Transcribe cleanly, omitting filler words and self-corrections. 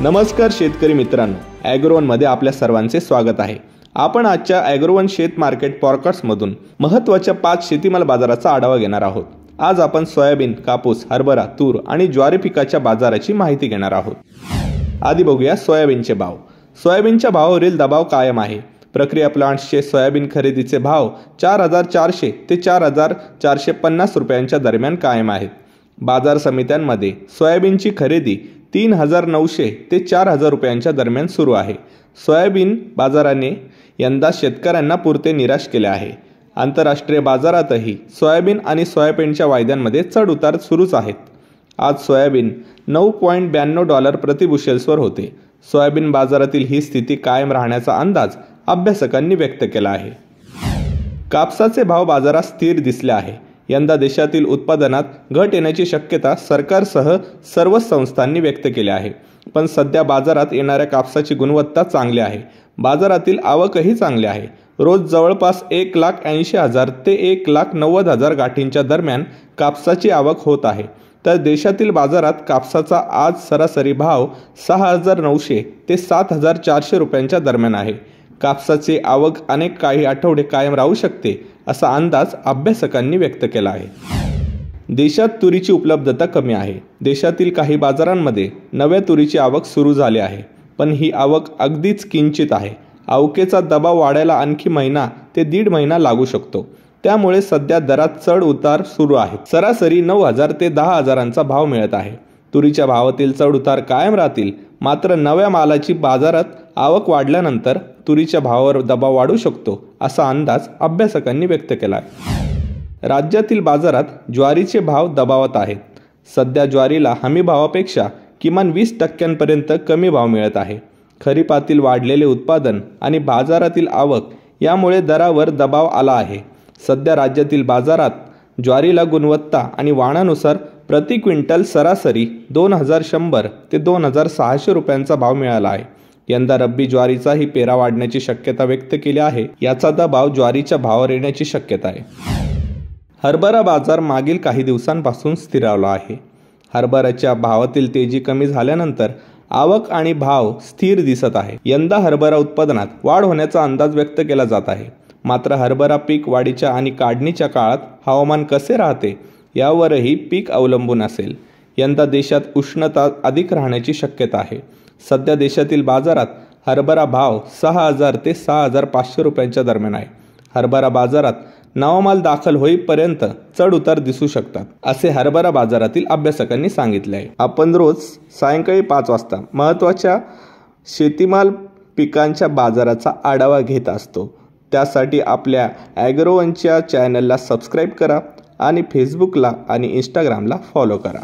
नमस्कार शेतकरी मित्रांनो, ॲग्रोवनमध्ये आपल्या सर्वांचे स्वागत आहे। आपण आजच्या ॲग्रोवन शेत मार्केट पॉडकास्टमधून महत्त्वाच्या 5 शेतीमाल बाजाराचा आढावा घेणार आहोत। आज आपण सोयाबीन, कापूस, हरभरा, तूर आणि ज्वारी पिकाच्या बाजाराची माहिती घेणार आहोत। आधी बघूया सोयाबीनचे भाव। सोयाबीनच्या भावावरील दबाव कायम आहे। प्रक्रिया प्लांट्सचे सोयाबीन खरेदीचे भाव 4400 ते 4450 रुपयांच्या दरम्यान कायम आहेत। बाजार समित्यांमध्ये सोयाबीनची खरेदी 3900 ते 4000 रुपयांच्या दरम्यान सुरू आहे। सोयाबीन बाजाराने यंदा शेतकऱ्यांना पुरते निराश केले आहे। आंतरराष्ट्रीय बाजारातही सोयाबीन आणि सोयाबीनच्या वायद्यांमध्ये चढ उतार सुरूच आहेत। आज सोयाबीन $9.92 प्रति बुशेल्सवर होते। सोयाबीन बाजारातील ही स्थिती कायम राहण्याचा अंदाज अभ्यासकांनी व्यक्त केला आहे। कापसाचे भाव बाजारात स्थिर दिसले आहे। यंदा देशातील उत्पादनात घट येण्याची शक्यता सरकारसह सर्व संस्थांनी व्यक्त केली आहे। पण सध्या बाजारात येणाऱ्या कापसाची गुणवत्ता चांगली आहे। बाजारातील आवकही चांगली आहे। रोज जवळपास 1,80,000 ते 1,90,000 गाठींच्या दरम्यान कापसाची आवक होत आहे। तर देशातील बाजारात कापसाचा आज सरासरी भाव 6,900 ते 7,400 रुपयांच्या दरम्यान आहे। कापसाची आवक काही आठवडे कायम राहू शकते असा अंदाज अभ्यासकांनी व्यक्त केला आहे। देशात तुरीची उपलब्धता कमी आहे। देशातील काही बाजारांमध्ये नव्या तुरीची आवक सुरू झाली आहे, पण ही आवक अगदीच किंचित आहे। आवकेचा दबाव वाढायला आणखी महिना ते 1.5 महिना लागू शकतो। त्यामुळे सध्या दरात चढ उतार सुरू आहेत। सरासरी 9,000 ते 10,000चा भाव मिळत आहे। तुरीच्या भावातील चढ उतार कायम राहतील, मात्र नव्या मालाची बाजारात आवक वाढल्यानंतर तुरीच्या भावावर दबाव वाढू शकतो असा अंदाज अभ्यासकांनी व्यक्त केला आहे। राज्यातील बाजारात ज्वारीचे भाव दबावात आहेत। सध्या ज्वारीला हमी भावापेक्षा किमान 20% कमी भाव मिळत आहे। खरीपातील वाढलेले उत्पादन आणि बाजारातील आवक यामुळे दरावर दबाव आला आहे। सध्या राज्यातील बाजारात ज्वारीला गुणवत्ता आणि वाणानुसार प्रति क्विंटल सरासरी 2,100 ते 2,600 रुपयांचा भाव मिळाला आहे। यंदा रब्बी ज्वारीचाही पेरा वाढण्याची शक्यता व्यक्त केली आहे। याचा दबाव ज्वारीच्या भावावर येण्याची शक्यता आहे। हरभरा बाजार मागील काही दिवसांपासून स्थिरावला आहे। हरभऱ्याच्या भावातील तेजी कमी झाल्यानंतर आवक आणि भाव स्थिर दिसत आहे। यंदा हरभरा उत्पादनात वाढ होण्याचा अंदाज व्यक्त केला जात आहे। मात्र हरभरा पीक वाढीच्या आणि काढणीच्या काळात हवामान कसे राहते यावरही पीक अवलंबून असेल। यंदा देशात उष्णता अधिक राहण्याची शक्यता आहे। सध्या देशातील बाजारात हरभरा भाव 6,000 ते 6,500 रुपयांच्या दरम्यान आहे। हरभरा बाजारात नवा माल दाखल होईपर्यंत चढ उतार दिसू शकतात, असे हरभरा बाजारातील अभ्यासकांनी सांगितले आहे। आपण रोज सायंकाळी 5 वाजता महत्त्वाच्या शेतीमाल पिकांच्या बाजाराचा आढावा घेत असतो। त्यासाठी आपल्या ॲग्रोवनच्या चॅनलला सबस्क्राईब करा आणि फेसबुकला आणि इंस्टाग्रामला फॉलो करा।